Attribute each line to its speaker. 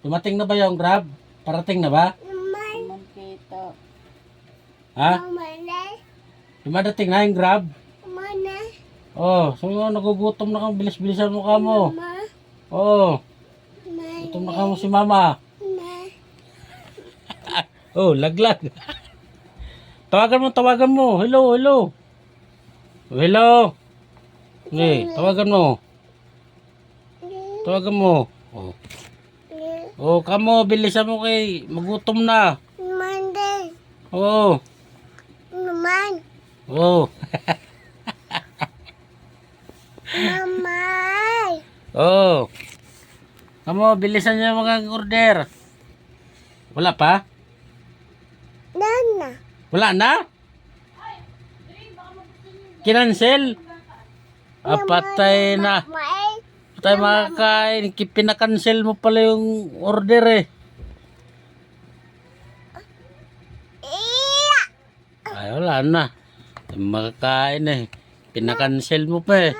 Speaker 1: Dumating na ba yung Grab? Parating na ba?
Speaker 2: Naman kita.
Speaker 1: Ha? Dumadating na yung Grab? Oh, so nagugutom na kang bilis-bilisan mo ka mo. Oh, gutom na ka mo si Mama. Oh, laglag. Tawagan mo. Hello, hello. Hello. Hey, tawagan mo. Tawagan mo. Oh. Oh, kamo, bilisan mo kay magutom na. Oh. Oh. Oh. Kamo, bilisan niyo mga order. Wala pa? Wala na? Kinansel? Patay na. Patay makakain. Pinakansel mo pala yung order eh. Ay, wala na. Makakain eh. Pinakansel mo pa eh.